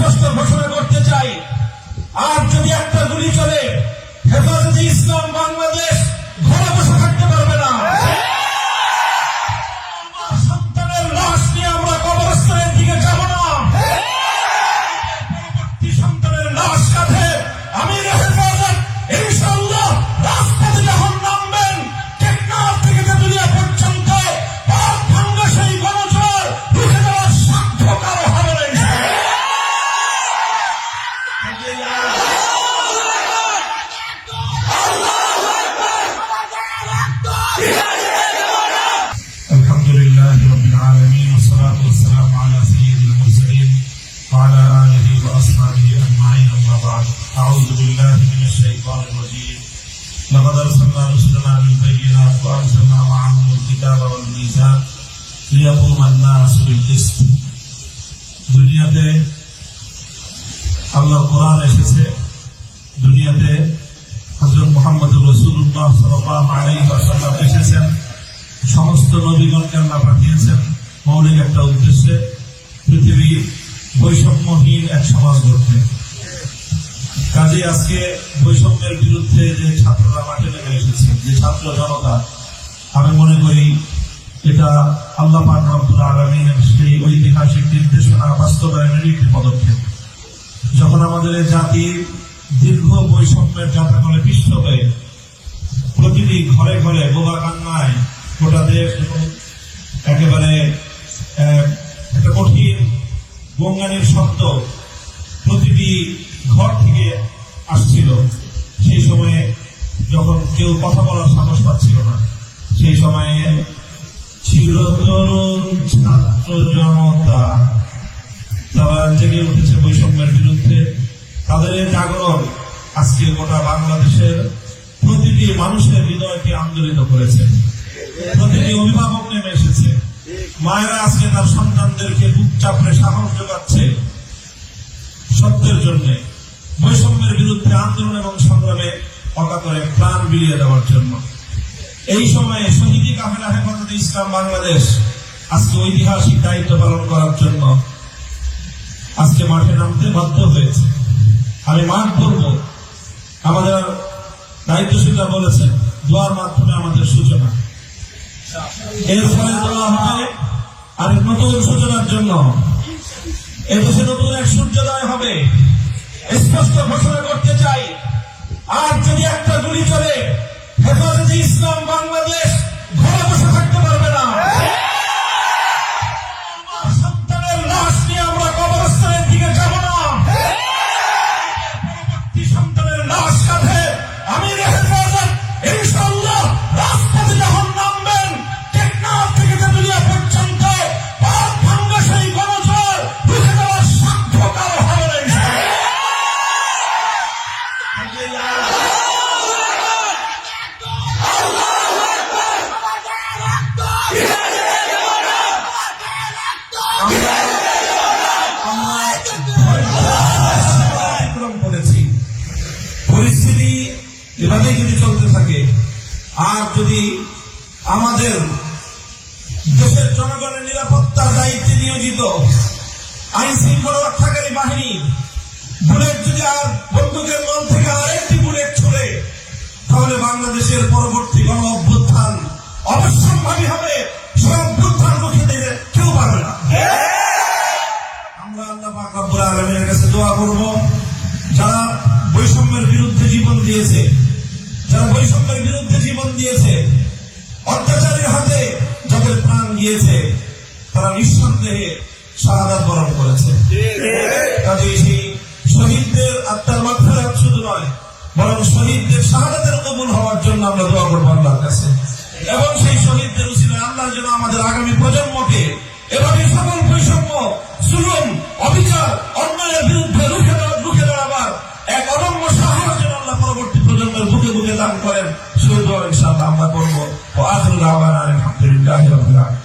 স্পষ্ট ঘোষণা করতে চাই, আর যদি একটা গুলি চলে, হেফাজতে ইসলাম বাংলাদেশ ঘরে বসে থাকতে পারবে না। সন্তানের লাশ নিয়ে আমরা কবরস্থানের দিকে যাব না। পরবর্তী সন্তানের লাশ কাঁধে আমির হেফাজত ইনশাআল্লাহ রাজপথে যখন নামবেন, টেকনাফ থেকে তেতুলিয়া পর্যন্ত পথ ভাঙ্গা সেই গণজোয়ার রুখে দেওয়ার সাধ্য কারো হবে না। আলহামদুলিল্লাহ রাব্বিল আলামিন والصلاه والسلام على سيد المرسلين وعلى اله واصحابه اجمعين اما بعد اعوذ بالله من الشيطان الرجيم لقد ارسلنا رسلنا بالبينات وانزلنا معهم الكتاب والميزان ليقوم الناس بالقسط দুনিয়াতে আল্লাহর কোরআন এসেছে, দুনিয়াতে হযরত মুহাম্মদুর রাসূলুল্লাহ সাল্লাল্লাহু আলাইহি ওয়াসাল্লাম এসেছেন, সমস্ত নবীগণকে আল্লাহ পাঠিয়েছেন মৌলিক একটা উদ্দেশ্যে, পৃথিবীর বৈষম্যহীন এক সমাজ গড়তে। কাজে আজকে বৈষম্যের বিরুদ্ধে যে ছাত্ররা মাঠে নেমে এসেছে, যে ছাত্র জনতা, আমি মনে করি এটা আল্লাহ পাক রব্বুল আলামিনের সেই ঐতিহাসিক নির্দেশনা বাস্তবায়নের একটি পদক্ষেপ। যখন আমাদের জাতির দীর্ঘ বৈষম্যের যাত্রাকলে পিষ্ট হয়ে প্রতিটি ঘরে ঘরে বোবা কান্নায় গোটা দেশ এবং একেবারে একটা কঠিন গঙ্গানির শব্দ প্রতিটি ঘর থেকে আসছিল, সেই সময়ে যখন কেউ কথা বলার সাহস পাচ্ছিল না, সেই সময়ে ছিল তরুণ ছাত্র জনতা, তারা জেগে উঠেছে বৈষম্যের বিরুদ্ধে। তাদের এই জাগরণ আজকে গোটা বাংলাদেশের প্রতিটি মানুষের হৃদয়কে আন্দোলিত করেছে। প্রতিটি অভিভাবক নেমে এসেছে, মায়েরা আজকে তার সন্তানদেরকে বুক চাপড়ে সাহস যোগাচ্ছে সত্যের জন্য, বৈষম্যের বিরুদ্ধে আন্দোলন এবং সংগ্রামে অকাতরে প্রাণ বিলিয়ে দেওয়ার জন্য। এই সময়ে শহীদি কাফেলা হেফাজতে ইসলাম বাংলাদেশ আজকে ঐতিহাসিক দায়িত্ব পালন করার জন্য আজকে মাঠে নামতে বাধ্য হয়েছে। আমি মাঠ করবো, আমাদের দায়িত্বশীলরা বলেছেন দোয়ার মাধ্যমে আমাদের সূচনা, এর ফলে দোয়া হবে আরেক নতুন সূচনার জন্য, এদেশে নতুন এক সূর্যোদয় হবে। স্পষ্ট ঘোষণা করতে চাই, আর যদি একটা গুলি চলে, হেফাজতে ইসলাম বাংলাদেশ ঘরে বসে থাকতে পারবে না। সন্তানের লাশ নিয়ে আমরা কবরস্থানের দিকে যাব না। পরবর্তী সন্তানের লাশ কাঁধে আমির হেফাজত ইনশাআল্লাহ রাজপথে যখন নামবেন, টেকনাফ থেকে তেতুলিয়া পর্যন্ত পথ ভাঙ্গা সেই গণজোয়ার রুখে দেওয়ার সাধ্য কারো হবে না। পরিস্থিতি এভাবেই যদি চলতে থাকে, আর যদি আমাদের দেশের জনগণের নিরাপত্তার দায়িত্বে নিয়োজিত আইন শৃঙ্খলা রক্ষাকারী বাহিনী বুলেট যদি আর বন্দুকের মন থেকে আরেকটি বুলেট ছুড়ে, তাহলে বাংলাদেশের পরবর্তী গণ অভ্যুত্থান অবশ্যম্ভাবী হবে। সে অভ্যুত্থান রুখে দিতে কেউ পারবে না। আমরা আল্লাহ পাক রব্বুল আলামিনের কাছে দোয়া করব, যারা বৈষম্যের বিরুদ্ধে জীবন দিয়েছে, যারা বৈষম্যের বিরুদ্ধে জীবন দিয়েছে, অত্যাচারের হাতে যাদের প্রাণ গিয়েছে, তারা নিঃসন্দেহে শাহাদাত বরণ করেছে। কাজেই সেই শহীদদের আত্মার মাগফিরাত শুধু নয়, বরং শহীদদের শাহাদাতের কবুল হওয়ার জন্য আমরা দোয়া করবো আল্লাহর কাছে, এবং সেই শহীদদের উসিলায় আল্লাহ যেন আমাদের আগামী প্রজন্মকে এভাবে সকল বৈষম্য, জুলুম, অবিচার, অন্যায়ের বিরুদ্ধে রুখে দাঁড়াবার এক অদম্য সাহস যেন আল্লাহ পরবর্তী প্রজন্মের বুকে বুকে দান করেন। সেই দোয়া ইনশাআল্লাহ আমরা করবো। ওয়া আখিরু দাওয়ানা আলহামদুলিল্লাহি রাব্বিল আলামিন।